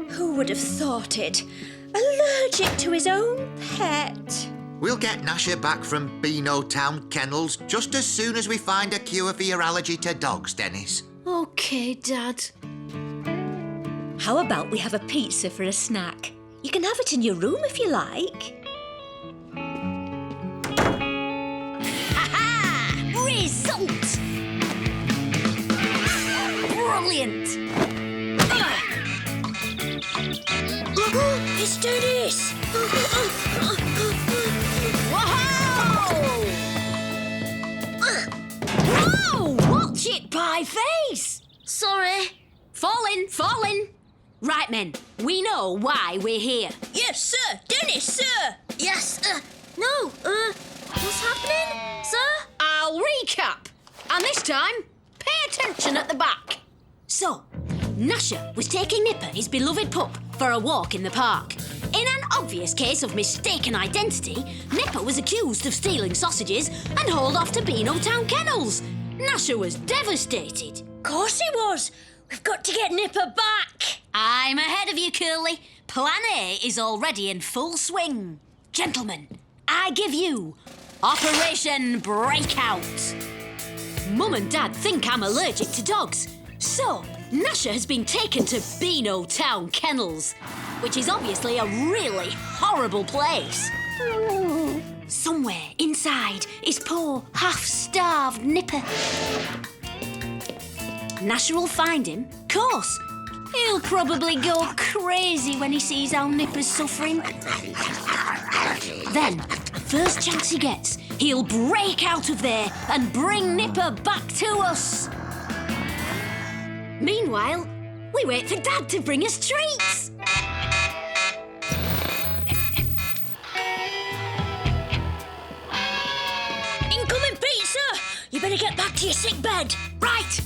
Who would have thought it? Allergic to his own pet. We'll get Gnasher back from Beano Town Kennels just as soon as we find a cure for your allergy to dogs, Dennis. OK, Dad. How about we have a pizza for a snack? You can have it in your room if you like. Ha-ha! Result! Brilliant! It's Dennis! Whoa! Watch it, pie face! Sorry. Falling. Right, men, we know why we're here. Yes, sir. Dennis, sir. Yes, no, what's happening, sir? I'll recap. And this time, pay attention at the back. So, Gnasher was taking Nipper, his beloved pup, for a walk in the park. In an obvious case of mistaken identity, Nipper was accused of stealing sausages and hauled off to Beano Town Kennels. Gnasher was devastated. Of course he was. We've got to get Nipper back. I'm ahead of you, Curly. Plan A is already in full swing. Gentlemen, I give you Operation Breakout. Mum and Dad think I'm allergic to dogs, so Gnasher has been taken to Beano Town Kennels, which is obviously a really horrible place. Somewhere inside is poor, half-starved Nipper. Gnasher will find him, of course. He'll probably go crazy when he sees how Nipper's suffering. Then, first chance he gets, he'll break out of there and bring Nipper back to us. Meanwhile, we wait for Dad to bring us treats. Incoming pizza! You better get back to your sick bed. Right.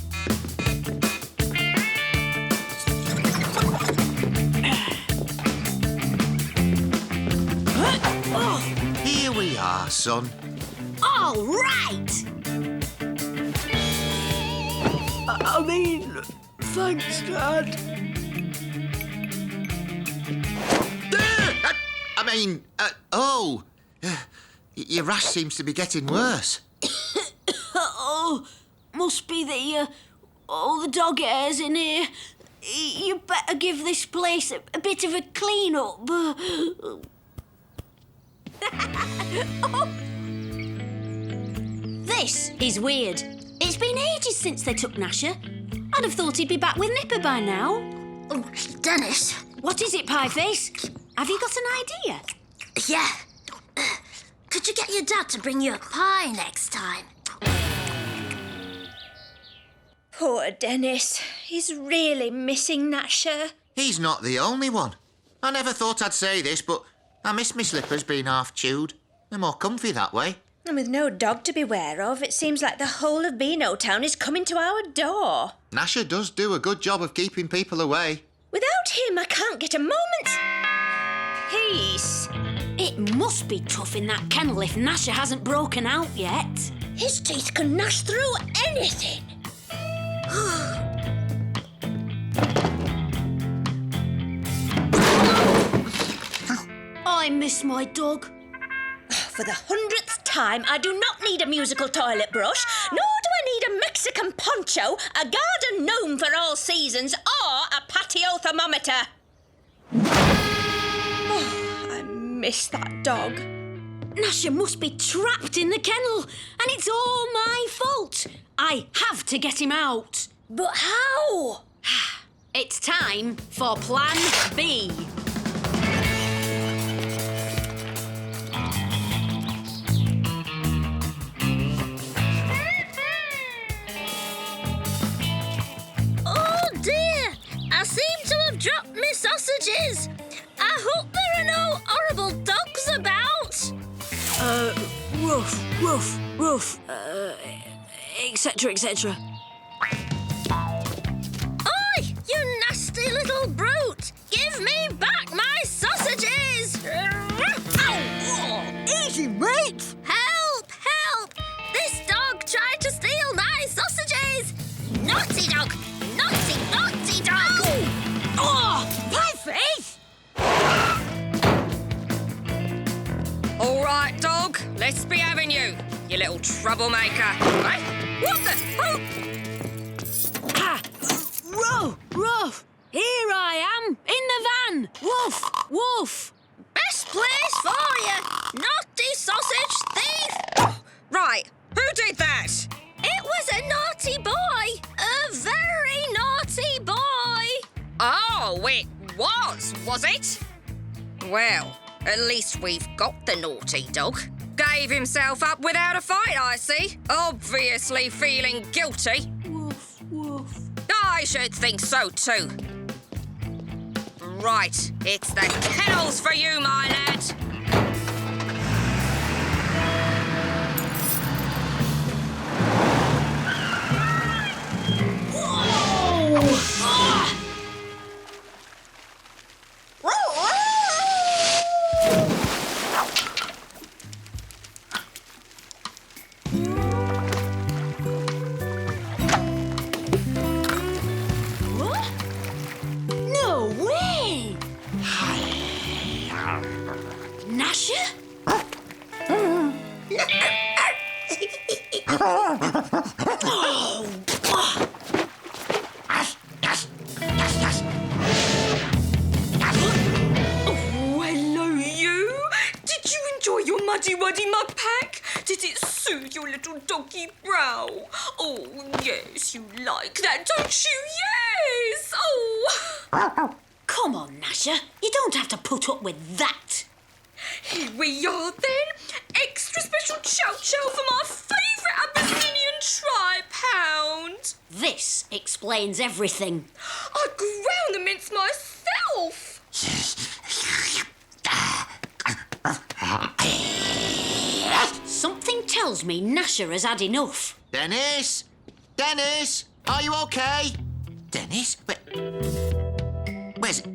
Here we are, son. All right. I mean, thanks, Dad. Your rash seems to be getting worse. Oh, must be all the dog hairs in here. You better give this place a bit of a clean up. This is weird. It's been ages since they took Gnasher. I'd have thought he'd be back with Nipper by now. Oh, Dennis. What is it, Pieface? Have you got an idea? Yeah. Could you get your dad to bring you a pie next time? Poor Dennis. He's really missing Gnasher. He's not the only one. I never thought I'd say this, but I miss my slippers being half chewed. They're more comfy that way. And with no dog to beware of, it seems like the whole of Beano Town is coming to our door. Gnasher does do a good job of keeping people away. Without him, I can't get a moment's peace. It must be tough in that kennel if Gnasher hasn't broken out yet. His teeth can gnash through anything. I miss my dog. For the 100th time, I do not need a musical toilet brush, nor do I need a Mexican poncho, a garden gnome for all seasons, or a patio thermometer. Oh, I miss that dog. Gnasher must be trapped in the kennel, and it's all my fault. I have to get him out. But how? It's time for Plan B. Oh dear! I seem to have dropped my sausages. I hope there are no horrible dogs about. Ruff. etc., etc. Oi, you nasty little brute! Give me back my sausages! Ow! Easy, mate! Help! Help! This dog tried to steal my sausages! Naughty dog! Naughty dog! Oh, pie face! All right, dog. Let's be having you little troublemaker. Hey, what the? Oh. Ah! Ruff! Here I am, in the van! Woof! Woof! Best place for you! Naughty sausage thief! Oh, right, who did that? It was a naughty boy! A very naughty boy! Oh, it was it? Well, at least we've got the naughty dog. Gave himself up without a fight, I see. Obviously feeling guilty. Woof, woof. I should think so too. Right, it's the kennels for you, my lad. What? No way! Gnasher? Oh, hello, you. Did you enjoy your muddy mug pack? Did it soothe your little doggy brow? Oh, yes, you like that, don't you? Yes! Oh! Come on, Gnasher. You don't have to put up with that. Here we are, then. Extra special chow-chow from our favourite Abyssinian tri-pound. This explains everything. I ground the mince myself. Something tells me Gnasher has had enough. Dennis? Dennis? Are you okay? Dennis? Where's it?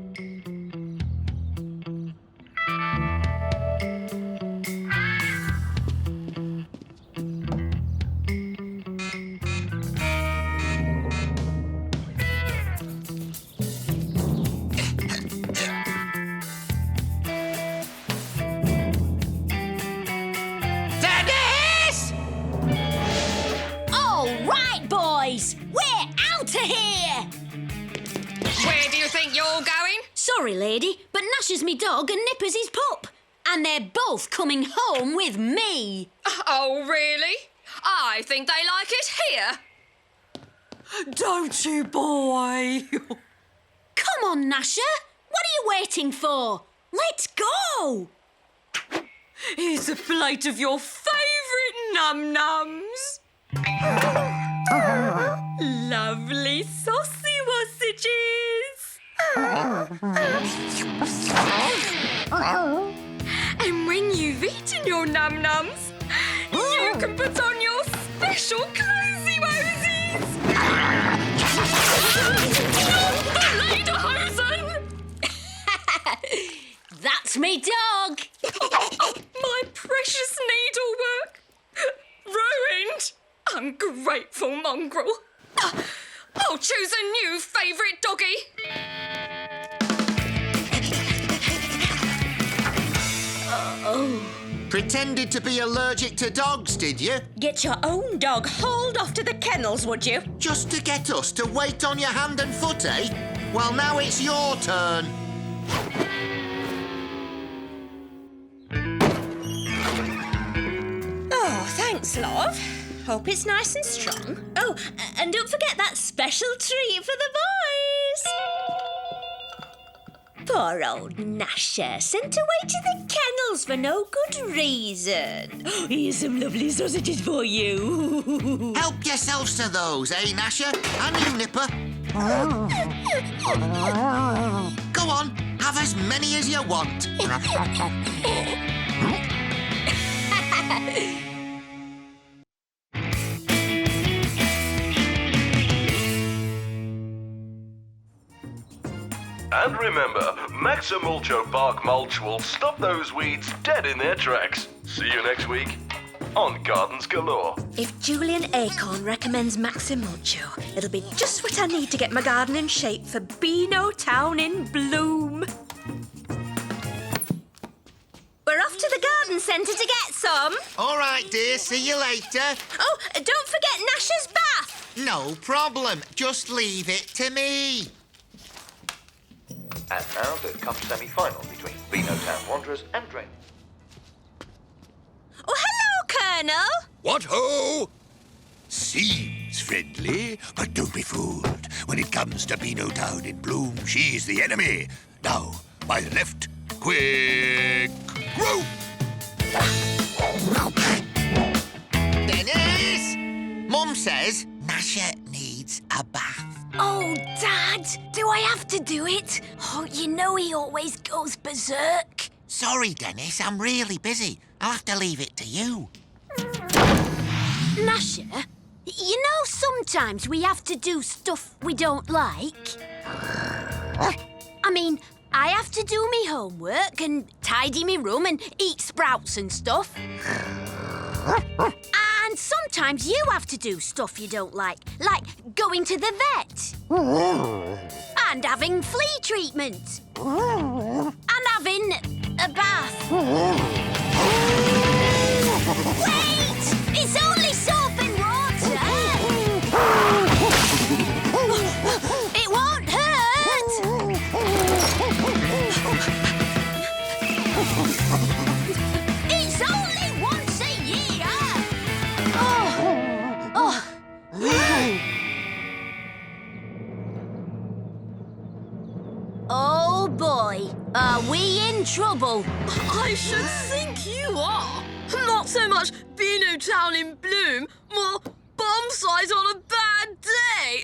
Dennis! All right, boys. We're out of here. Where do you think you're going? Sorry, lady, but Gnasher's me dog and Nipper's his pup. And they're both coming home with me. Oh, really? I think they like it here. Don't you, boy? Come on, Gnasher. What are you waiting for? Let's go. Here's a plate of your favourite num-nums. Lovely saucy sausages. And when you've eaten your num-nums, you can put on your special crazy wosies. Lederhosen! That's me dog. My precious needlework. Ruined. Ungrateful mongrel. I'll choose a new favourite doggy. Pretended to be allergic to dogs, did you? Get your own dog hauled off to the kennels, would you? Just to get us to wait on your hand and foot, eh? Well, now it's your turn. Oh, thanks, love. Hope it's nice and strong. Oh, and don't forget that special treat for the boys. Poor old Gnasher, sent away to the kennels for no good reason. Here's some lovely sausages for you. Help yourselves to those, eh, Gnasher? And you, Nipper. Go on, have as many as you want. remember, Maximulcho Bark Mulch will stop those weeds dead in their tracks. See you next week on Gardens Galore. If Julian Acorn recommends Maximulcho, it'll be just what I need to get my garden in shape for Beano Town in bloom. We're off to the garden centre to get some. All right, dear, see you later. Oh, don't forget Gnasher's bath. No problem. Just leave it to me. And now the cup semi-final between Beano Town Wanderers and Drain. Oh, hello, Colonel. What ho! Seems friendly, but don't be fooled. When it comes to Beano Town in bloom, she's the enemy. Now, by the left, quick grow! Dennis! Mum says Gnasher needs a bath. Oh, Dad, do I have to do it? Oh, you know he always goes berserk. Sorry, Dennis, I'm really busy. I'll have to leave it to you. Gnasher, you know sometimes we have to do stuff we don't like. I mean, I have to do me homework and tidy me room and eat sprouts and stuff. And sometimes you have to do stuff you don't like going to the vet. And having flea treatment. And having a bath. Wait! It's only soap and water! It won't hurt! It's only once a year! Oh boy, are we in trouble? I should think you are. Not so much Beano Town in bloom, more bomb sight on a bad day.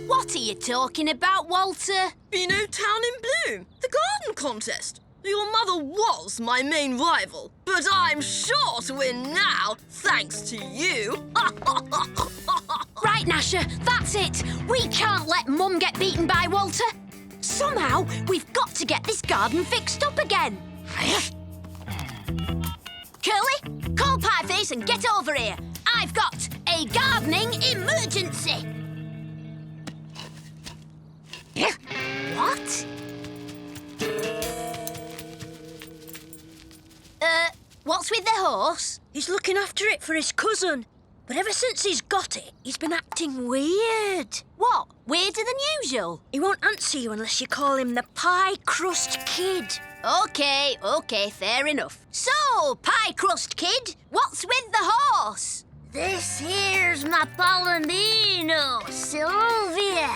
What are you talking about, Walter? Beano Town in bloom, the garden contest. Your mother was my main rival, but I'm sure to win now, thanks to you. Right, Gnasher, that's it. We can't let Mum get beaten by Walter. Somehow, we've got to get this garden fixed up again. Curly, call Pieface and get over here. I've got a gardening emergency. What? What's with the horse? He's looking after it for his cousin. But ever since he's got it, he's been acting weird. What? Weirder than usual? He won't answer you unless you call him the Pie Crust Kid. OK, fair enough. So, Pie Crust Kid, what's with the horse? This here's my Palomino, Sylvia.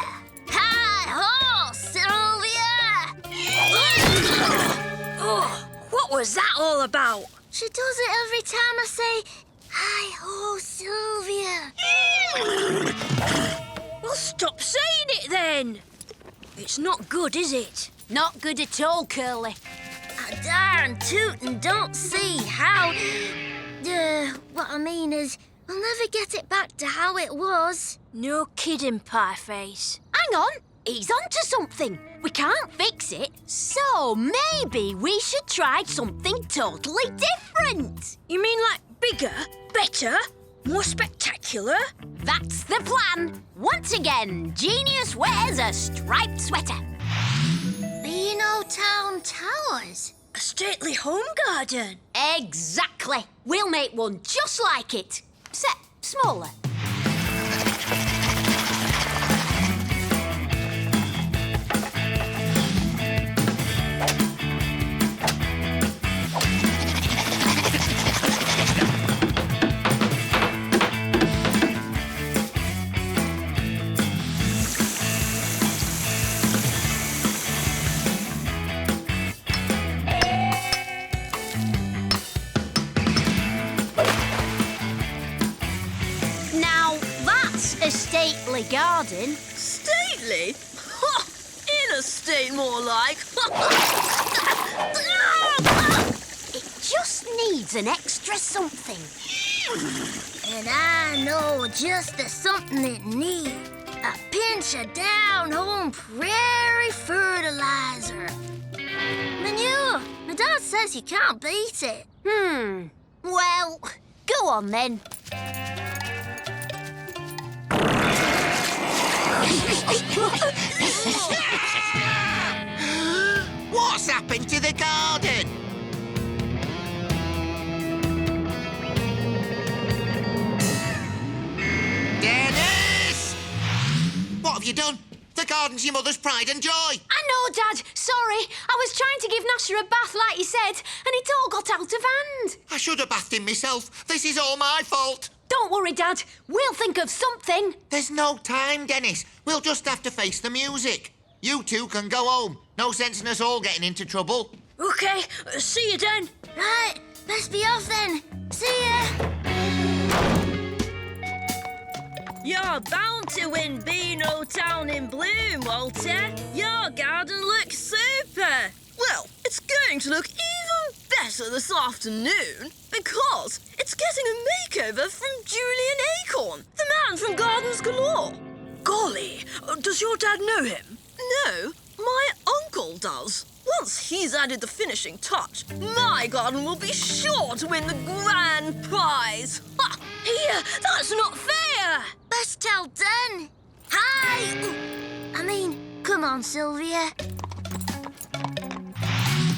Hi, horse, Sylvia! Oh, what was that all about? She does it every time I say, hi, ho, Sylvia. Well, stop saying it then. It's not good, is it? Not good at all, Curly. I darn toot and don't see how... what I mean is, we'll never get it back to how it was. No kidding, Pieface. Hang on, he's onto something. We can't fix it, so maybe we should try something totally different. You mean like bigger, better, more spectacular? That's the plan. Once again, Genius wears a striped sweater. Beano Town Towers? A stately home garden. Exactly. We'll make one just like it, except smaller. A stately garden. Stately? In a state, more like. It just needs an extra something. And I know just the something it needs. A pinch of down-home prairie fertilizer. Manure. My dad says you can't beat it. Well, go on then. What's happened to the garden? Dennis! What have you done? The garden's your mother's pride and joy. I know, Dad. Sorry. I was trying to give Gnasher a bath like you said, and it all got out of hand. I should have bathed him myself. This is all my fault. Don't worry, Dad. We'll think of something. There's no time, Dennis. We'll just have to face the music. You two can go home. No sense in us all getting into trouble. OK, see you then. Right, best be off then. See ya. You're bound to win Beano Town in Bloom, Walter. Your garden looks super. Well, it's going to look even better this afternoon because it's getting a makeover from Julian Acorn, the man from Gardens Galore. Golly, does your dad know him? No, my uncle does. Once he's added the finishing touch, my garden will be sure to win the grand prize. Ha! Here, that's not fair. Best tell done. Hi. Come on, Sylvia.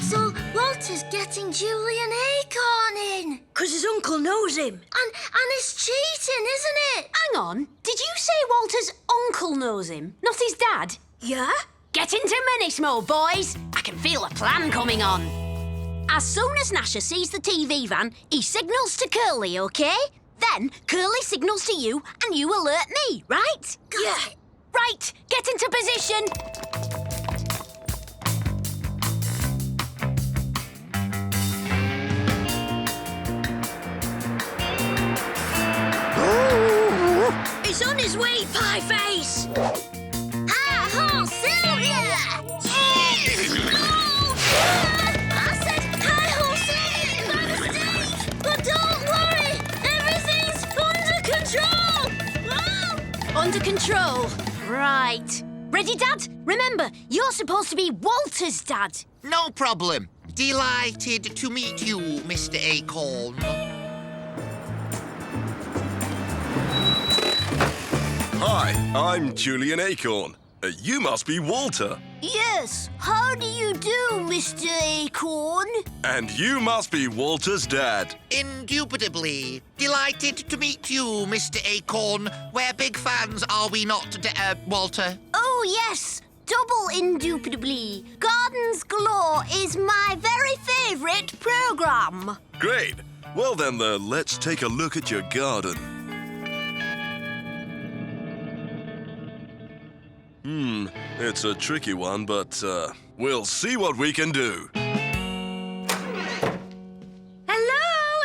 So Walter's getting Julian Acorn in. 'Cause his uncle knows him. And it's cheating, isn't it? Hang on. Did you say Walter's uncle knows him, not his dad? Yeah? Get into Minnis mode, boys. I can feel a plan coming on. As soon as Gnasher sees the TV van, he signals to Curly, OK? Then Curly signals to you and you alert me, right? Got it. Right, get into position. He's on his way, Pie Face. Hi-ho, Sylvia! I said hi-ho, Sylvia, by mistake. But don't worry, everything's under control. Under control. Right. Ready, Dad? Remember, you're supposed to be Walter's dad. No problem. Delighted to meet you, Mr. Acorn. Hi, I'm Julian Acorn. You must be Walter. Yes, how do you do, Mr. Acorn? And you must be Walter's dad. Indubitably. Delighted to meet you, Mr. Acorn. We're big fans, are we not, Walter? Oh, yes, double indubitably. Gardens Galore is my very favourite programme. Great. Well then, let's take a look at your garden. It's a tricky one, but we'll see what we can do. Hello,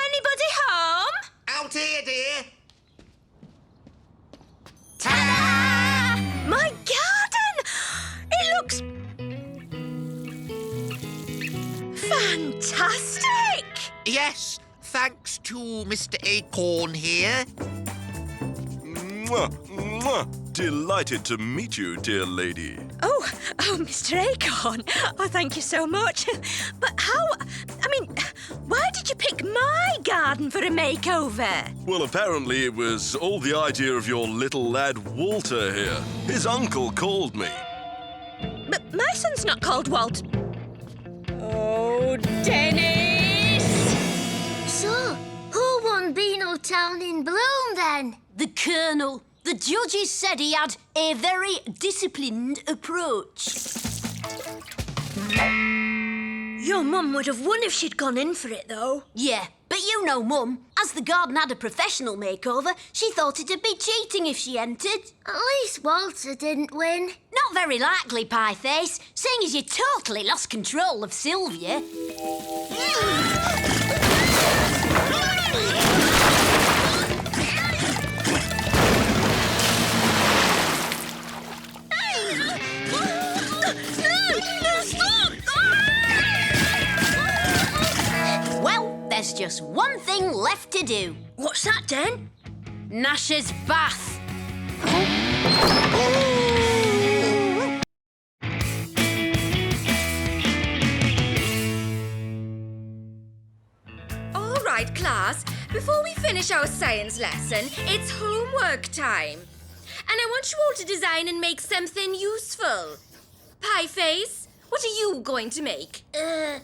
anybody home? Out here, dear. Ta-da! My garden! It looks fantastic! Yes, thanks to Mr. Acorn here. Mwah, mwah. Delighted to meet you, dear lady. Oh, Mr. Acorn. Oh, thank you so much. But why did you pick my garden for a makeover? Well, apparently it was all the idea of your little lad Walter here. His uncle called me. But my son's not called Walt. Oh, Dennis! So, who won Beano Town in Bloom then? The Colonel. The judges said he had a very disciplined approach. Your mum would have won if she'd gone in for it, though. Yeah, but you know Mum, as the garden had a professional makeover, she thought it'd be cheating if she entered. At least Walter didn't win. Not very likely, Pie Face, seeing as you totally lost control of Sylvia. Well, there's just one thing left to do. What's that, Den? Gnasher's bath. All right, class. Before we finish our science lesson, it's homework time. And I want you all to design and make something useful. Pie Face, what are you going to make? A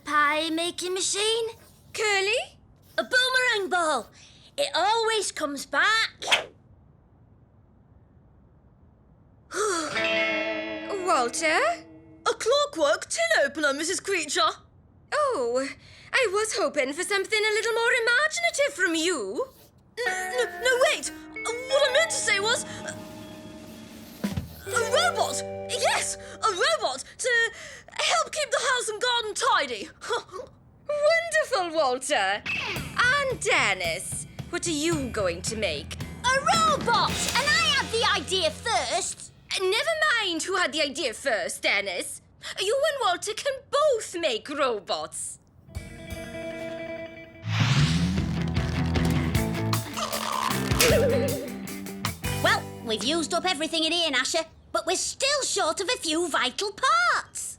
pie-making machine? Curly? A boomerang ball. It always comes back. Walter? A clockwork tin opener, Mrs. Creature. Oh, I was hoping for something a little more imaginative from you. No, wait. What I meant to say was... a robot. Yes, a robot to help keep the house and garden tidy. Wonderful, Walter. And Dennis, what are you going to make? A robot! And I had the idea first. Never mind who had the idea first, Dennis. You and Walter can both make robots. Well, we've used up everything in here, Gnasher, but we're still short of a few vital parts.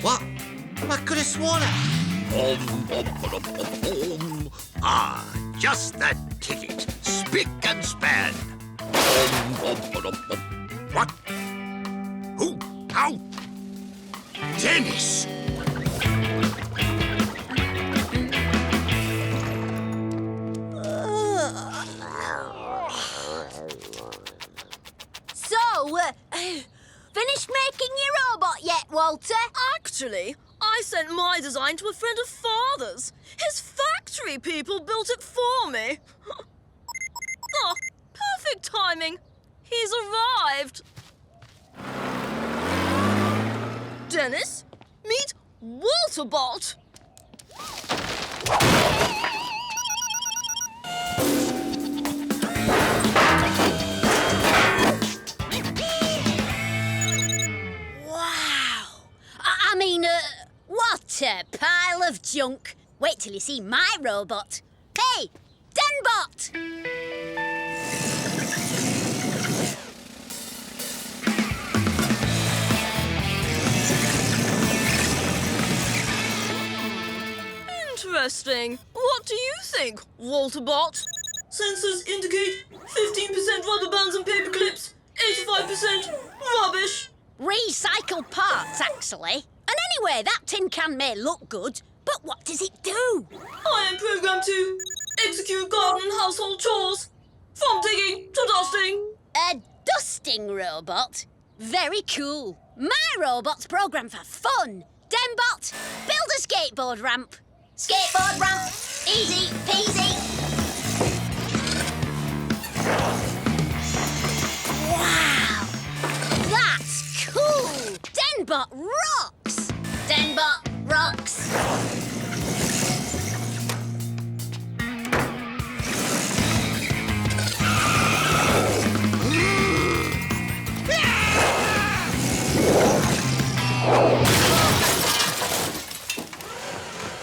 What? I could have sworn it. Ah, just the ticket. Spick and span. What? Who? How? Dennis! So, finished making your robot yet, Walter? Actually, I sent my design to a friend of Father's. His factory people built it for me. Oh, perfect timing. He's arrived. Dennis, meet Walterbot. Wow. I mean, what a pile of junk. Wait till you see my robot. Hey, Denbot! Interesting. What do you think, Walterbot? Sensors indicate 15% rubber bands and paper clips, 85% rubbish. Recycled parts, actually. And anyway, that tin can may look good, but what does it do? I am programmed to execute garden and household chores, from digging to dusting. A dusting robot? Very cool. My robot's programmed for fun. Denbot, build a skateboard ramp. Skateboard ramp. Easy peasy. Wow. That's cool. Denbot rocks. Denbot rocks.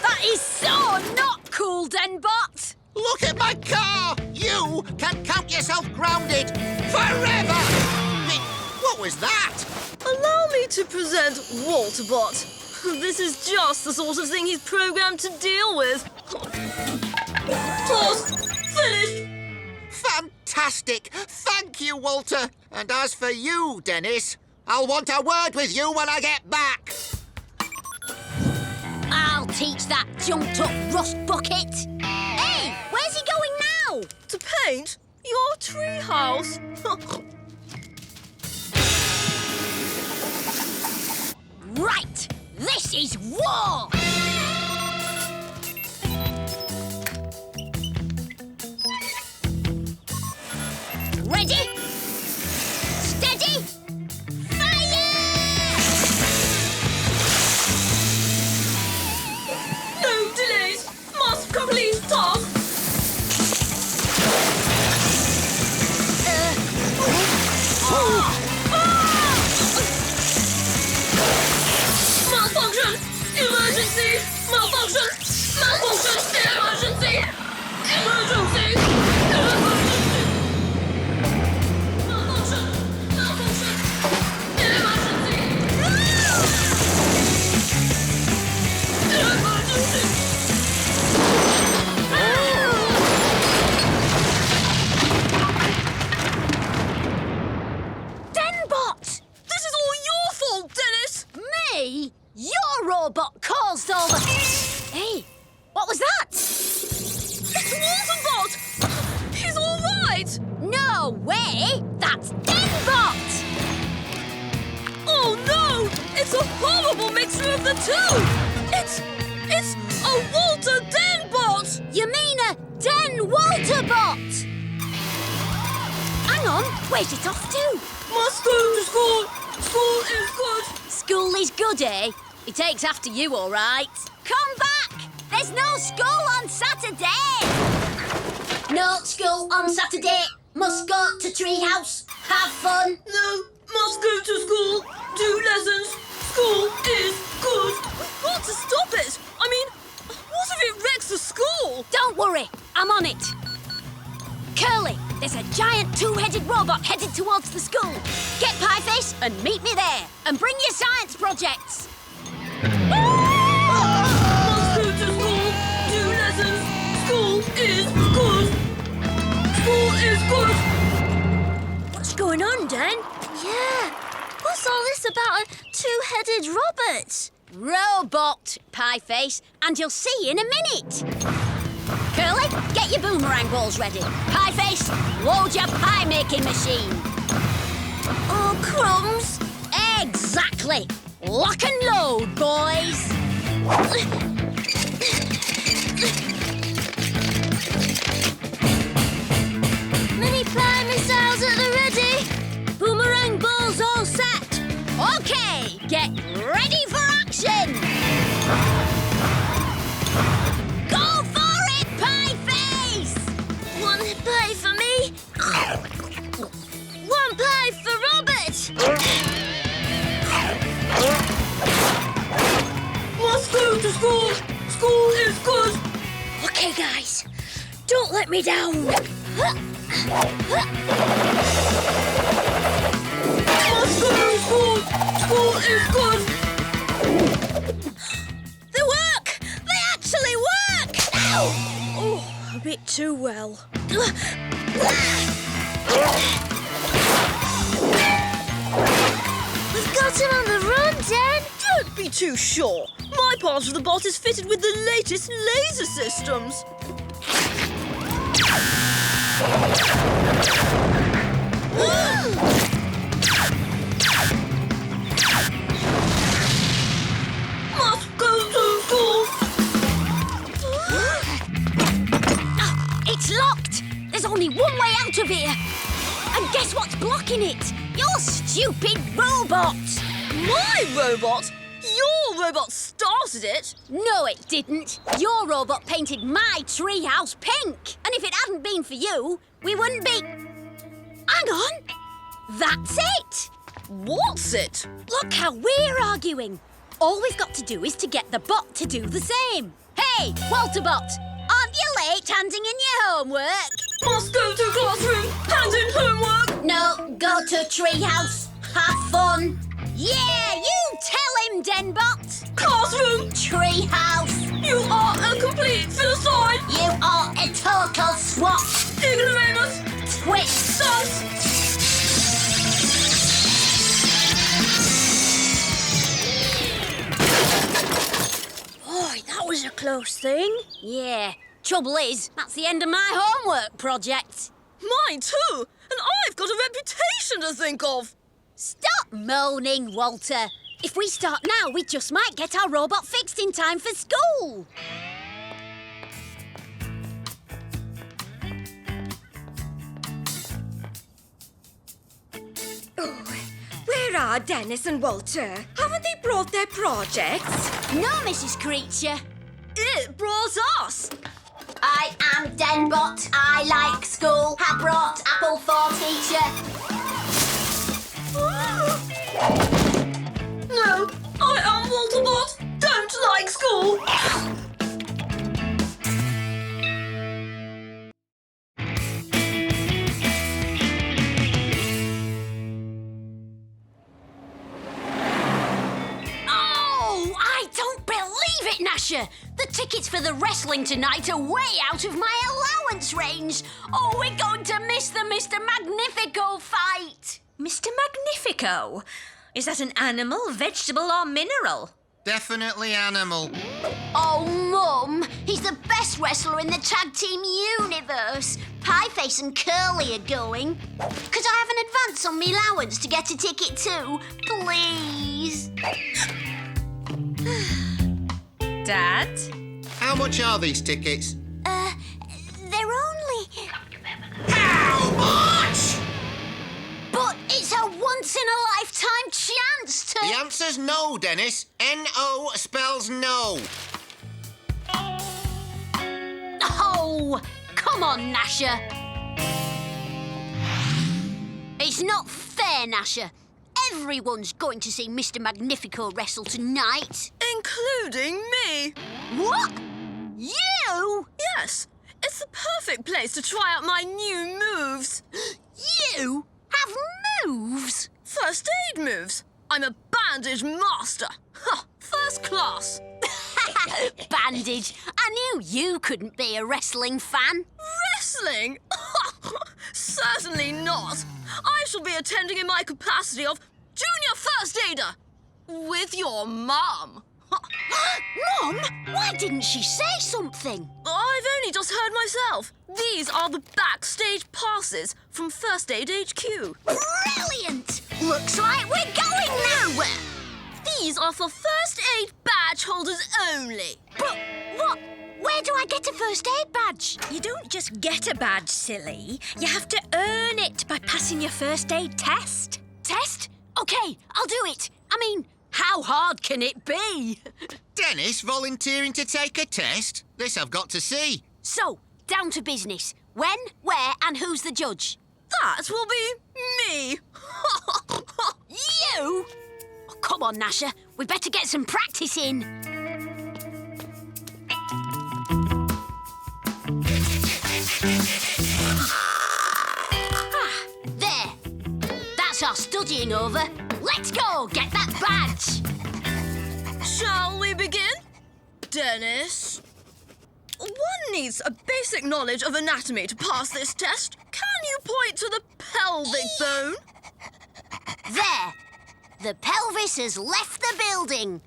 That is so not cool, Denbot. Look at my car! You can count yourself grounded forever! What was that? Allow me to present Walterbot. This is just the sort of thing he's programmed to deal with. Task finished. Fantastic! Thank you, Walter. And as for you, Dennis, I'll want a word with you when I get back. I'll teach that jumped-up rust bucket. Hey, where's he going now? To paint your treehouse. Right, this is war! Ready? Steady? Fire! No delays. Must complete task. right! No way! That's Denbot! Oh no! It's a horrible mixture of the two! It's a Walter Denbot! You mean a Den Walterbot? Hang on, where's it off to? Must go to school! School is good! School is good, eh? He takes after you, all right. Come back! There's no school on Saturday! No school on Saturday. Must go to Treehouse. Have fun. No, must go to school. Do lessons. School is good. We've got to stop it. I mean, what if it wrecks the school? Don't worry, I'm on it. Curly, there's a giant two-headed robot headed towards the school. Get Pieface and meet me there. And bring your science projects. Must go to school. Do lessons. School is good. School is good. What's going on, Dan? Yeah. What's all this about a two-headed robot? Robot, Pieface, and you'll see in a minute. Curly, get your boomerang balls ready. Pieface, load your pie-making machine. Oh, crumbs. Exactly. Lock and load, boys. Mini pie missiles at the ready. Boomerang balls all set. Okay, get ready for action. Go for it, Pieface! One pie for me. One pie for Robert. Must go to school. School is good. Okay, guys. Don't let me down. Must go to school. School is good. They work! They actually work! Oh, a bit too well. We've got him on the run, Dan. Don't be too sure. My part of the bot is fitted with the latest laser systems. Must go to school. It's locked. There's only one way out of here. And guess what's blocking it? Your stupid robot. My robot? Your robot started it. No, it didn't. Your robot painted my treehouse pink. And if it hadn't been for you, we wouldn't be... Hang on. That's it. What's it? Look how we're arguing. All we've got to do is to get the bot to do the same. Hey, Walter Bot, aren't you late handing in your homework? Must go to classroom. Hand in homework. No, go to treehouse. Have fun. Yeah, you tell him, Denbot. Classroom. Treehouse. You are a complete philistine. You are a total swat. Ignoramus. Twit. Dunce. Boy, that was a close thing. Yeah. Trouble is, that's the end of my homework project. Mine too. And I've got a reputation to think of. Stop moaning, Walter. If we start now, we just might get our robot fixed in time for school. Where are Dennis and Walter? Haven't they brought their projects? No, Mrs. Creature. It brought us. I am Denbot. I like school. Have brought apple for teacher. No, I am Walterbot. Don't like school. Oh, I don't believe it, Gnasher. The tickets for the wrestling tonight are way out of my allowance range. Oh, we're going to miss the Mr. Magnifico fight. Mr. Magnifico? Is that an animal, vegetable, or mineral? Definitely animal. Oh, Mum, he's the best wrestler in the tag team universe. Pieface and Curly are going. Could I have an advance on me allowance to get a ticket too? Please. Dad? How much are these tickets? They're only... How much? But it's a once-in-a-lifetime chance to... The answer's no, Dennis. N-O spells no. Oh, come on, Gnasher. It's not fair, Gnasher. Everyone's going to see Mr. Magnifico wrestle tonight. Including me. What? You? Yes, it's the perfect place to try out my new moves. You have moves? First aid moves. I'm a bandage master. Ha, first class. Bandage. I knew you couldn't be a wrestling fan. Wrestling? Certainly not. I shall be attending in my capacity of junior first aider with your mum. Mum, why didn't she say something? I've only just heard myself. These are the backstage passes from First Aid HQ. Brilliant! Looks like we're going nowhere. These are for first aid badge holders only. But what? Where do I get a first aid badge? You don't just get a badge, silly. You have to earn it by passing your first aid test. Test? Okay, I'll do it. I mean, how hard can it be? Dennis volunteering to take a test? This I've got to see. So, down to business. When, where, and who's the judge? That will be me. You? Oh, come on, Gnasher. We better get some practice in. There. That's our studying over. Let's go get that badge. Shall we begin? Dennis? One needs a basic knowledge of anatomy to pass this test. Can you point to the pelvic bone? There. The pelvis has left the building.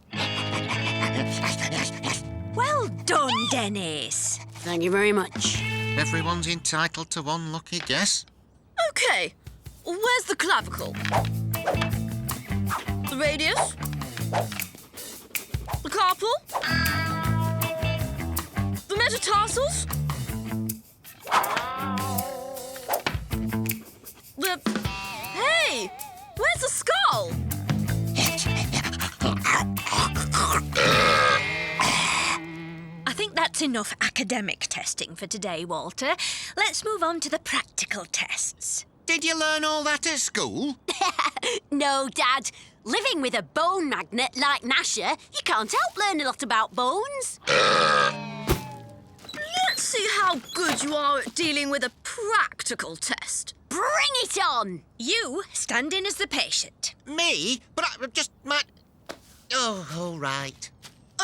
Well done, Dennis. Thank you very much. Everyone's entitled to one lucky guess. Okay, where's the clavicle? The radius? The carpal? The metatarsals? Hey! Where's the skull? I think that's enough academic testing for today, Walter. Let's move on to the practical tests. Did you learn all that at school? No, Dad. Living with a bone magnet like Gnasher, you can't help learn a lot about bones. Let's see how good you are at dealing with a practical test. Bring it on! You stand in as the patient. Me? But I just might... Oh, all right.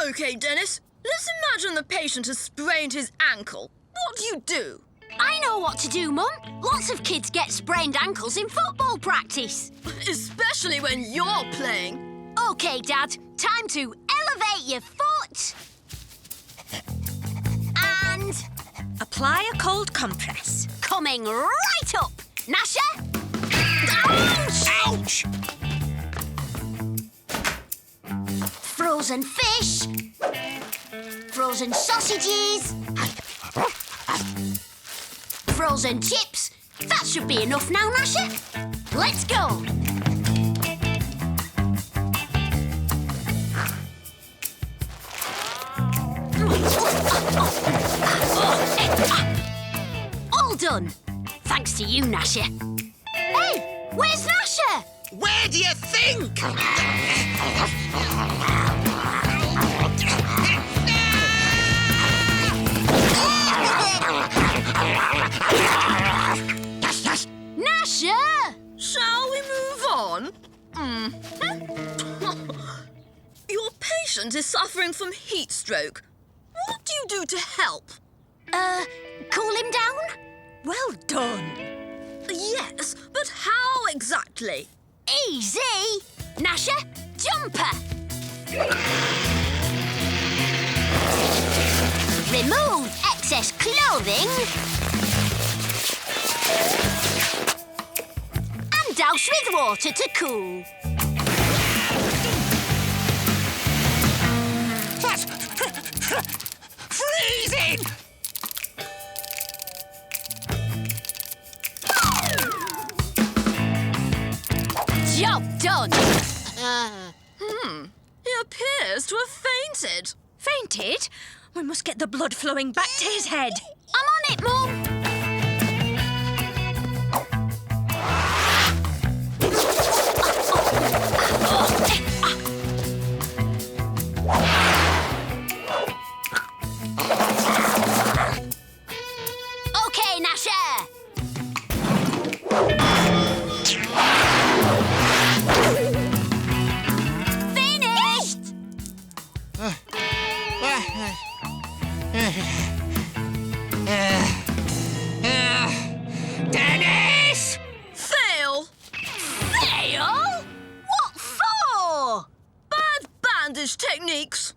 Okay, Dennis, let's imagine the patient has sprained his ankle. What do you do? I know what to do, Mum. Lots of kids get sprained ankles in football practice. Especially when you're playing. OK, Dad. Time to elevate your foot. And... Apply a cold compress. coming right up. Gnasher? Ouch! Frozen fish. Frozen sausages. Frozen chips. That should be enough now, Gnasher. Let's go. All done. Thanks to you, Gnasher. Hey, where's Gnasher? Where do you think? Gnasher! Shall we move on? Your patient is suffering from heat stroke. What do you do to help? Cool him down? Well done. Yes, but how exactly? Easy. Gnasher, jumper. Remove excess clothing. And douse with water to cool. That's freezing! Job done. He appears to have fainted. Fainted? We must get the blood flowing back to his head. I'm on it, Mum. Okay, Gnasher. Finished! Dennis! Fail! Fail? What for? Bad bandage techniques.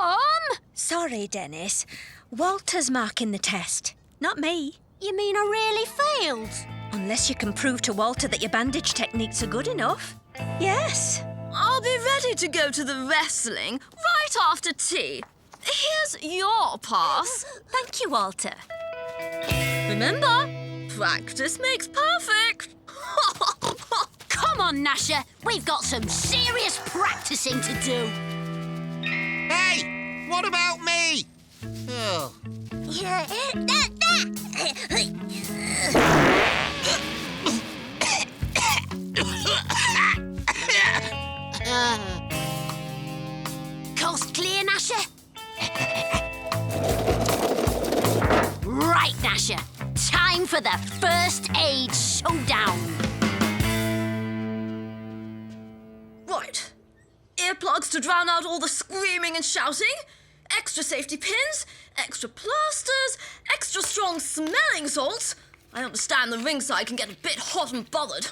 Mum? Sorry, Dennis. Walter's marking the test, not me. You mean I really failed? Unless you can prove to Walter that your bandage techniques are good enough. Yes. I'll be ready to go to the wrestling right after tea. Here's your pass. Thank you, Walter. Remember, practice makes perfect. Come on, Gnasher. We've got some serious practicing to do. Hey, what about me? Oh. Coast clear, Gnasher? Right, Gnasher. Time for the first aid showdown. Right. Earplugs to drown out all the screaming and shouting. Extra safety pins. Extra plasters. Extra strong smelling salts. I understand the ringside can get a bit hot and bothered.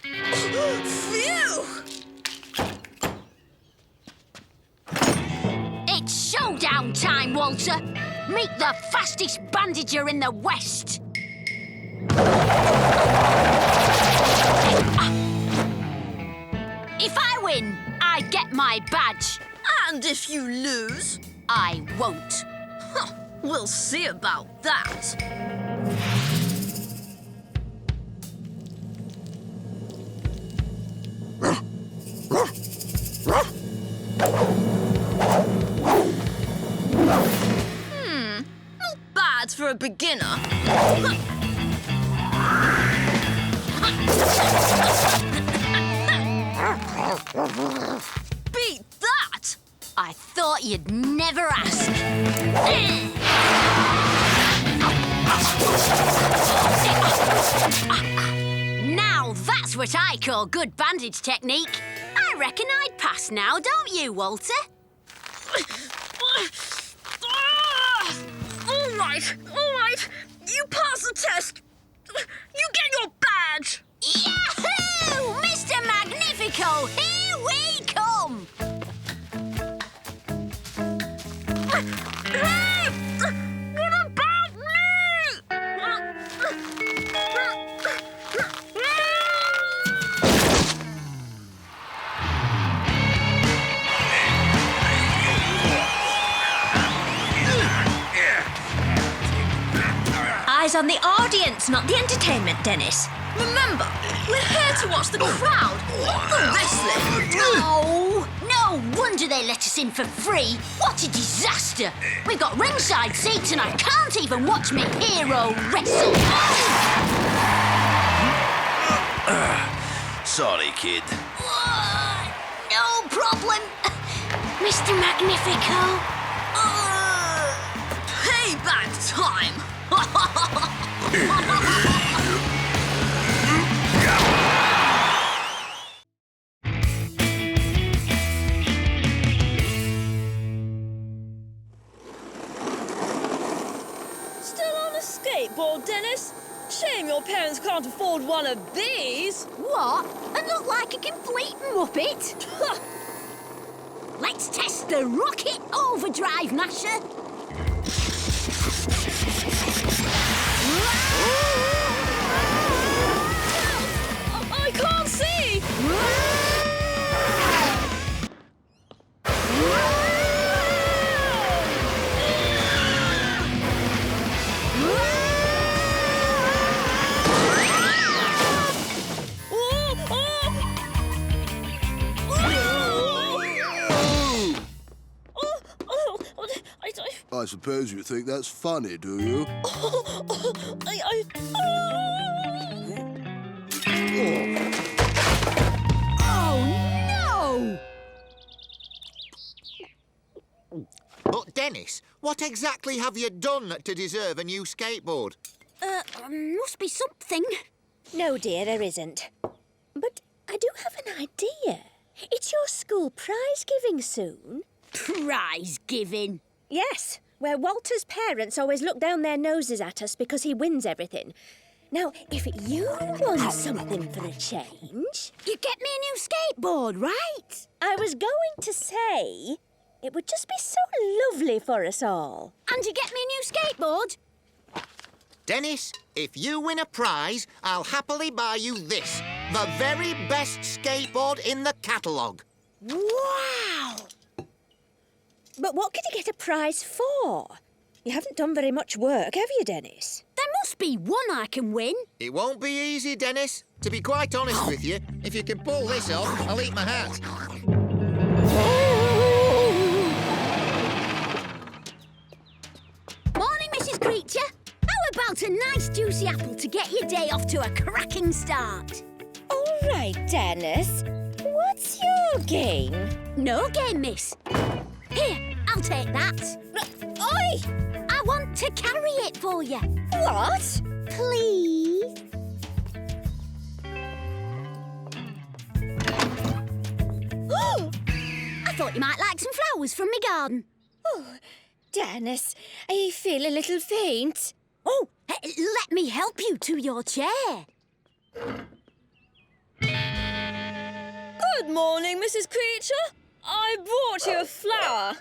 Phew! It's showdown time, Walter. Meet the fastest bandager in the West. If I win, I get my badge. And if you lose, I won't. we'll see about that. Not bad for a beginner. Beat that! I thought you'd never ask. Now that's what I call good bandage technique. I reckon I'd pass now, don't you, Walter? All right. You pass the test. You get your badge. Yahoo! Mr. Magnifico, here we come! Hey! What about me? Eyes on the audience, not the entertainment, Dennis. Remember, we're here to watch the crowd, not the wrestling. Oh, no wonder they let us in for free. What a disaster. We've got ringside seats and I can't even watch my hero wrestle. Sorry, kid. No problem, Mr. Magnifico. Payback time. Still on a skateboard, Dennis? Shame your parents can't afford one of these. What? And look like a complete muppet? Let's test the rocket overdrive, Gnasher. I can't see! I suppose you think that's funny, do you? Oh, no! But, Dennis, what exactly have you done to deserve a new skateboard? Must be something. No, dear, there isn't. But I do have an idea. It's your school prize giving soon. Prize giving? Yes, where Walter's parents always look down their noses at us because he wins everything. Now, if you want something for a change... You get me a new skateboard, right? I was going to say it would just be so lovely for us all. And you get me a new skateboard? Dennis, if you win a prize, I'll happily buy you this. The very best skateboard in the catalogue. Wow! But what could you get a prize for? You haven't done very much work, have you, Dennis? There must be one I can win. It won't be easy, Dennis. To be quite honest with you, if you can pull this off, I'll eat my hat. Morning, Mrs. Creature. How about a nice juicy apple to get your day off to a cracking start? All right, Dennis. What's your game? No game, miss. Here, I'll take that. Oi! I want to carry it for you. What? Please? I thought you might like some flowers from my garden. Oh, Dennis, I feel a little faint. Oh, let me help you to your chair. Good morning, Mrs. Creature. I brought you a flower.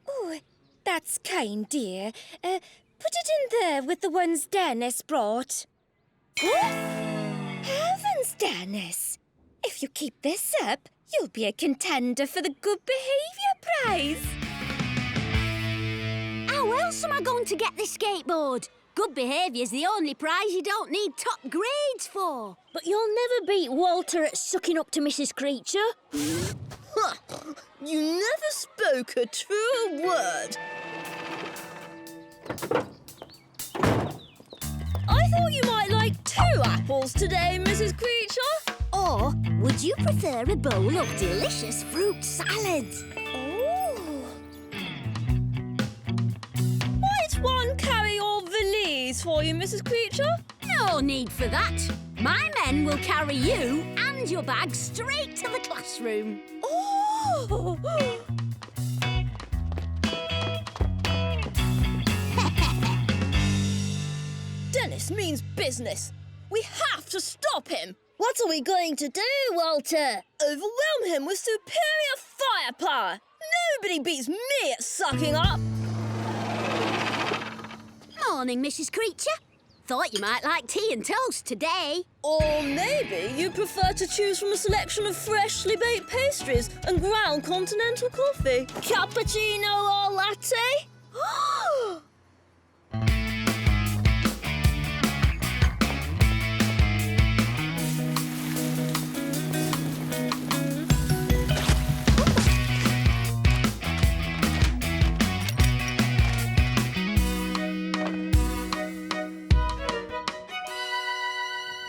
Oh, that's kind, dear. Put it in there with the ones Dennis brought. Heavens, Dennis! If you keep this up, you'll be a contender for the Good Behaviour Prize. How else am I going to get this skateboard? Good behaviour's the only prize you don't need top grades for. But you'll never beat Walter at sucking up to Mrs. Creature. You never spoke a truer word. I thought you might like 2 apples today, Mrs. Creature. Or would you prefer a bowl of delicious fruit salad? Oh. Might one carry your valise for you, Mrs. Creature? No need for that. My men will carry you and your bag straight to the classroom. Oh! Dennis means business. We have to stop him. What are we going to do, Walter? Overwhelm him with superior firepower. Nobody beats me at sucking up. Morning, Mrs. Creature. Thought you might like tea and toast today. Or maybe you prefer to choose from a selection of freshly baked pastries and ground continental coffee. Cappuccino or latte?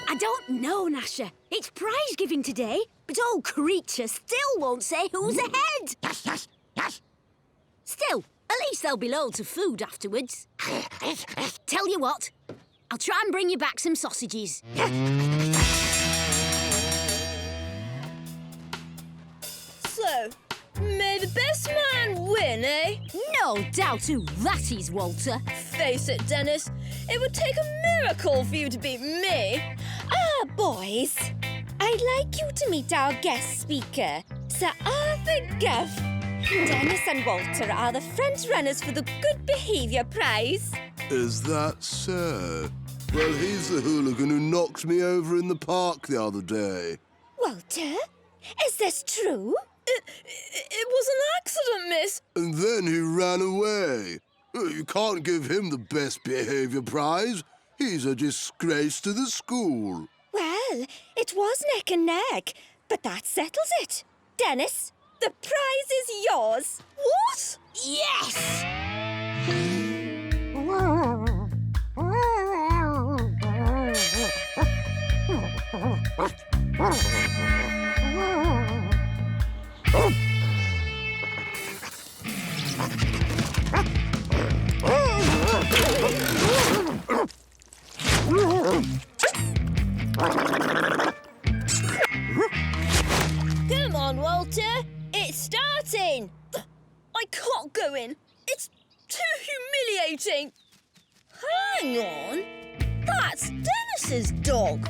I don't know, Gnasher. It's prize giving today, but old Creature still won't say who's ahead. Yes. Still, at least there'll be loads of food afterwards. Tell you what, I'll try and bring you back some sausages. So, may the best man win, eh? No doubt who that is, Walter. Face it, Dennis. It would take a miracle for you to beat me. Ah, boys. I'd like you to meet our guest speaker, Sir Arthur Guff. Dennis and Walter are the front runners for the Good Behaviour Prize. Is that so? Well, he's the hooligan who knocked me over in the park the other day. Walter, is this true? It was an accident, miss. And then he ran away. You can't give him the best behaviour prize. He's a disgrace to the school. Well, it was neck and neck, but that settles it. Dennis, the prize is yours. What? Yes! Come on, Walter. It's starting. I can't go in. It's too humiliating. Hang on. That's Dennis's dog.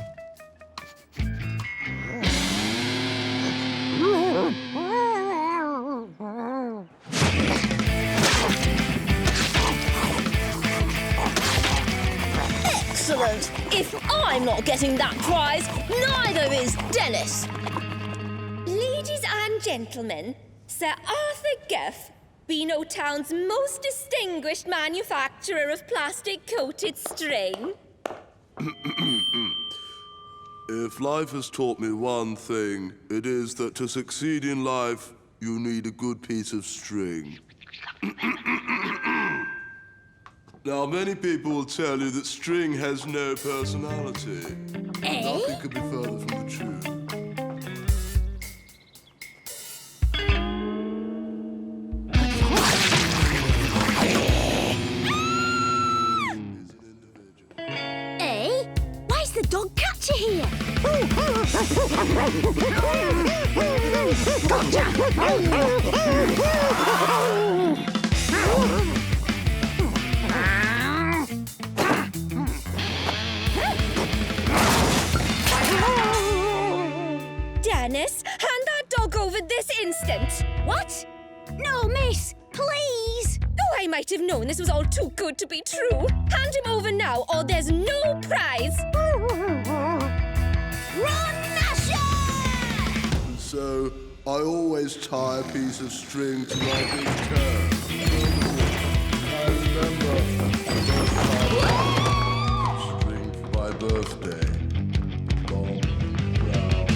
Excellent. If I'm not getting that prize, neither is Dennis. Ladies and gentlemen, Sir Arthur Guff, Beano Town's most distinguished manufacturer of plastic-coated string. If life has taught me one thing, it is that to succeed in life, you need a good piece of string. Now, many people will tell you that string has no personality. Nothing could be further from the truth. Why's the dog catcher here? Dennis, hand that dog over this instant. What? No, miss. Please. Oh, I might have known this was all too good to be true. Hand him over now, or there's no prize. Run, Gnasher! So, I always tie a piece of string to my big toe. I remember the first time I string for my birthday. Long, round.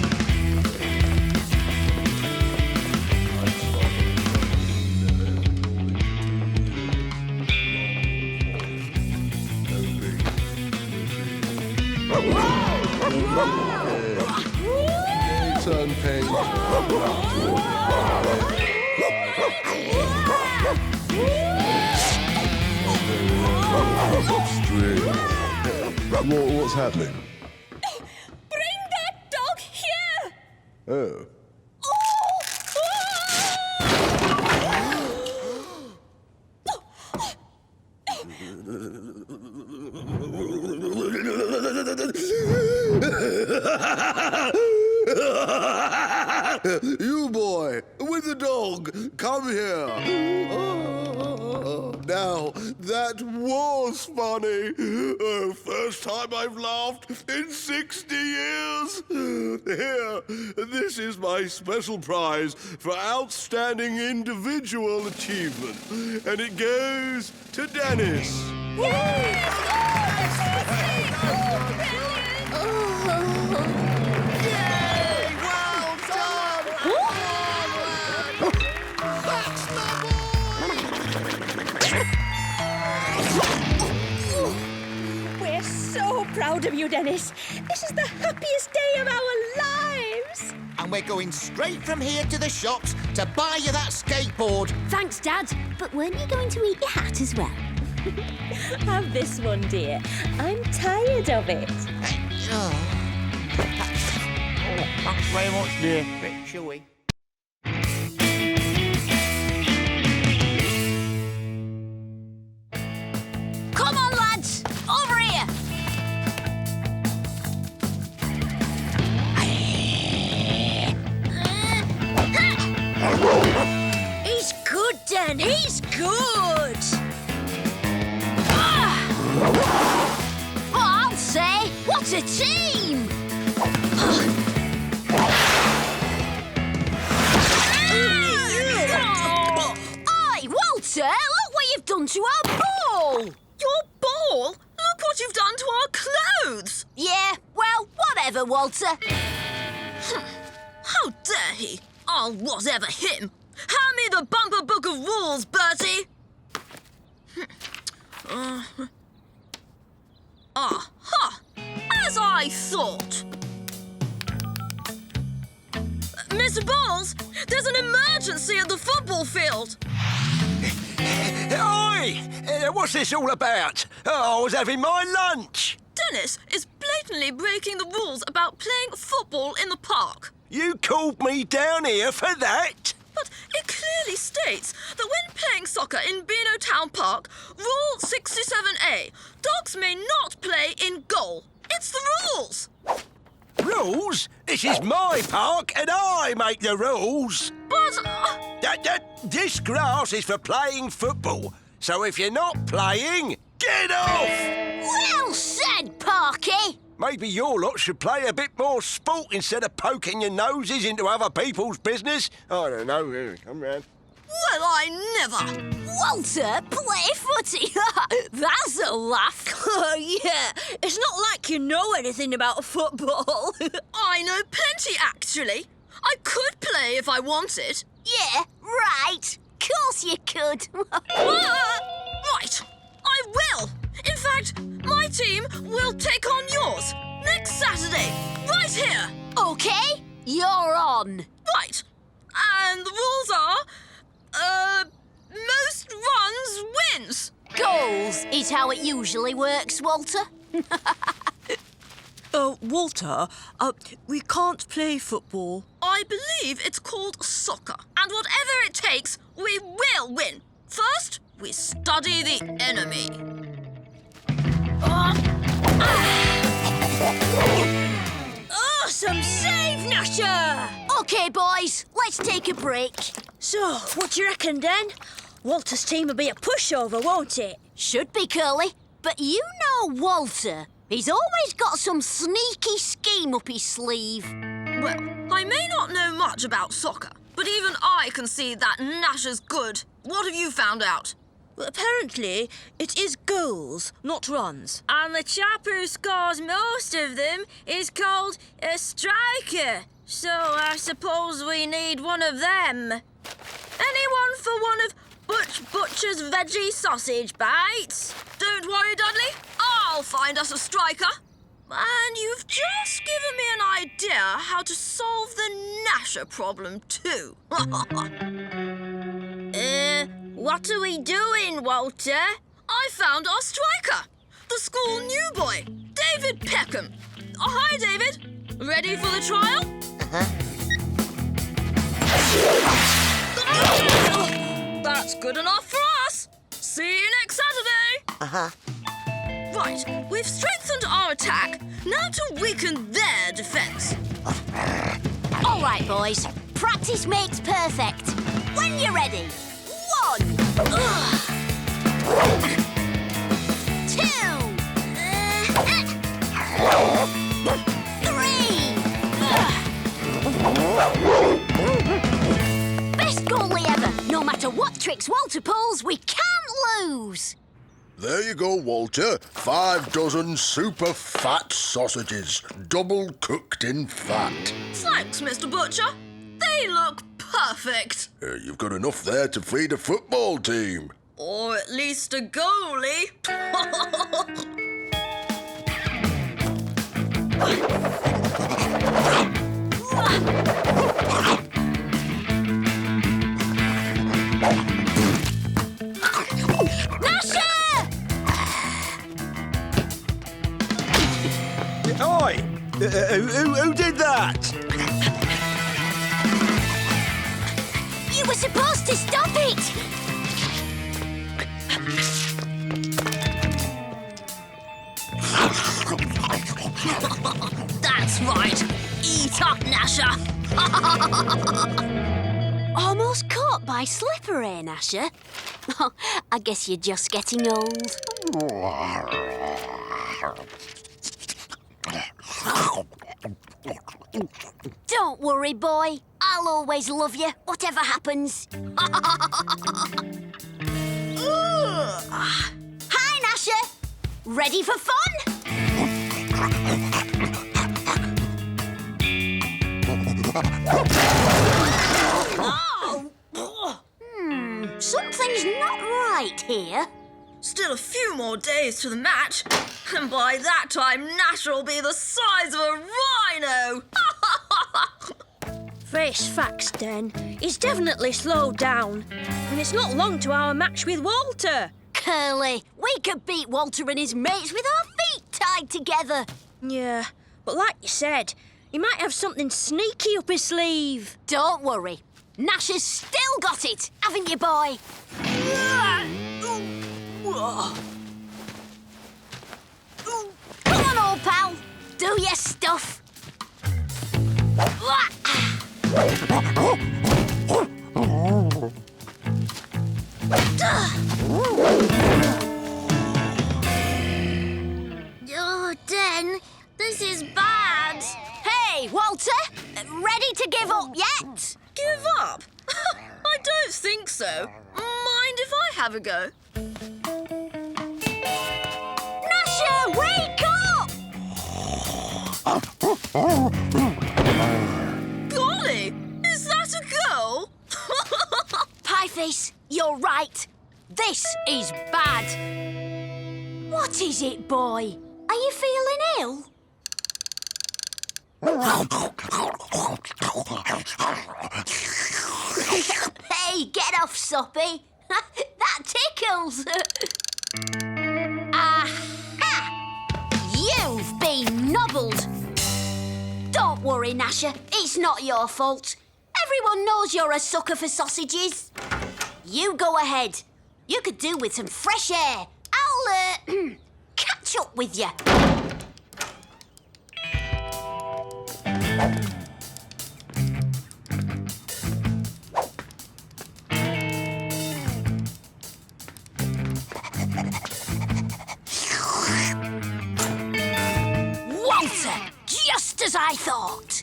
I turn pain. What's happening? Bring that dog here! Oh. You boy, with the dog, come here. Now, that was funny. First time I've laughed in 60 years. Here, this is my special prize for outstanding individual achievement. And it goes to Dennis. We're so proud of you, Dennis. This is the happiest day of our lives. And we're going straight from here to the shops to buy you that skateboard. Thanks, Dad. But weren't you going to eat your hat as well? Have this one, dear. I'm tired of it. Thanks very much, dear. Bit chewy. Come on, lads! Over here! He's good. I'll say, what a team! Oi, Walter, look what you've done to our ball! Your ball? Look what you've done to our clothes! Yeah, well, whatever, Walter. How dare he? I'll whatever him. Hand me the bumper book of rules, Bertie. Aha! As I thought. Mr. Bowles, there's an emergency at the football field. Oi! What's this all about? Oh, I was having my lunch. Dennis is blatantly breaking the rules about playing football in the park. You called me down here for that? But it clearly states that when playing soccer in Beano Town Park, Rule 67A, dogs may not play in goal. It's the rules. Rules? This is my park and I make the rules. But... This grass is for playing football. So if you're not playing, get off! Well said, Parky! Maybe your lot should play a bit more sport instead of poking your noses into other people's business. I don't know. Come round. Well, I never. Walter, play footy. That's a laugh. Yeah, it's not like you know anything about football. I know plenty, actually. I could play if I wanted. Yeah, right. Course you could. Right, I will. In fact, my team will take on yours next Saturday, right here. OK, you're on. Right, and the rules are, most runs wins. Goals is how it usually works, Walter. Walter, we can't play football. I believe it's called soccer, and whatever it takes, we will win. First, we study the enemy. Awesome save, Gnasher! OK, boys, let's take a break. So, what do you reckon, then? Walter's team will be a pushover, won't it? Should be, Curly. But you know Walter. He's always got some sneaky scheme up his sleeve. Well, I may not know much about soccer, but even I can see that Gnasher's good. What have you found out? Well, apparently, it is goals, not runs. And the chap who scores most of them is called a striker. So I suppose we need one of them. Anyone for one of Butcher's veggie sausage bites? Don't worry, Dudley. I'll find us a striker. And you've just given me an idea how to solve the Gnasher problem, too. What are we doing, Walter? I found our striker, the school new boy, David Peckham. Oh, hi, David. Ready for the trial? That's good enough for us. See you next Saturday. Right, we've strengthened our attack. Now to weaken their defence. All right, boys. Practice makes perfect. When you're ready. 1, 2, 3. Best goalie ever. No matter what tricks Walter pulls, we can't lose. There you go, Walter. 5 dozen super fat sausages, double cooked in fat. Thanks, Mr. Butcher. They look perfect. You've got enough there to feed a football team. Or at least a goalie. Oi! Who did that? You were supposed to stop it. That's right. Eat up, Gnasher. Almost caught by Slipper, eh, Gnasher? I guess you're just getting old. Don't worry, boy. I'll always love you, whatever happens. Hi, Gnasher. Ready for fun? Something's not right here. Still a few more days to the match, and by that time Gnasher will be the size of a rhino! Face facts, Den. He's definitely slowed down. And it's not long to our match with Walter. Curly, we could beat Walter and his mates with our feet tied together. Yeah, but like you said, he might have something sneaky up his sleeve. Don't worry. Gnasher's still got it, haven't you, boy? Come on, old pal. Do your stuff. Oh, Den, this is bad. Hey, Walter, ready to give up yet? Give up? I don't think so. Mind if I have a go? Gnasher, wake up! Golly, is that a girl? Pieface, you're right. This is bad. What is it, boy? Are you feeling ill? Hey, get off, Soppy. That tickles. Aha! You've been nobbled. Don't worry, Gnasher. It's not your fault. Everyone knows you're a sucker for sausages. You go ahead. You could do with some fresh air. I'll, catch up with you. Walter, just as I thought.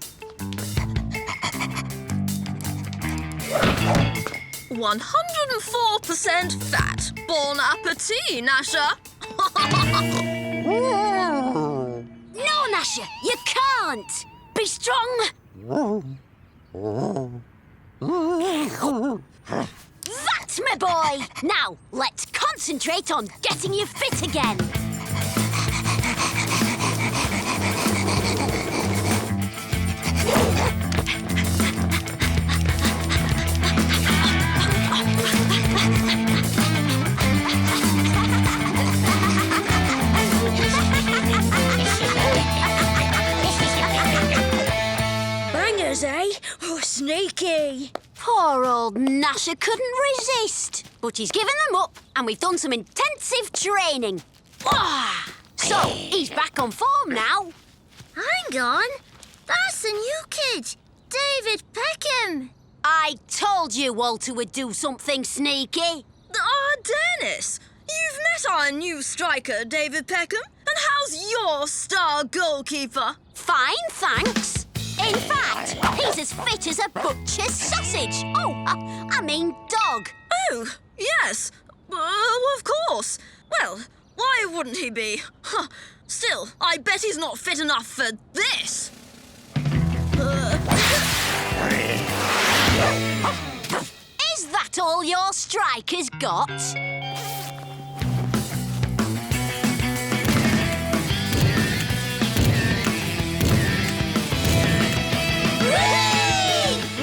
104% fat. Bon appetit, Gnasher. No, Gnasher, you can't. Be strong. That's my boy. Now, let's concentrate on getting you fit again. Bangers, eh? Oh, sneaky. Poor old Gnasher couldn't resist. But he's given them up, and we've done some intensive training. So, he's back on form now. Hang on. That's the new kid, David Peckham. I told you Walter would do something sneaky. Dennis, you've met our new striker, David Peckham. And how's your star goalkeeper? Fine, thanks. In fact, he's as fit as a butcher's sausage. Oh, I mean dog. Oh, yes. Of course. Well, why wouldn't he be? Still, I bet he's not fit enough for this. Is that all your striker's got?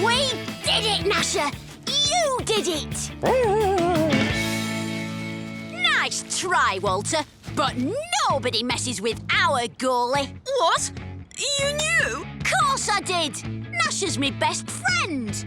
We did it, Gnasher! You did it! Nice try, Walter, but nobody messes with our goalie. What? You knew? Course I did! Gnasher's my best friend!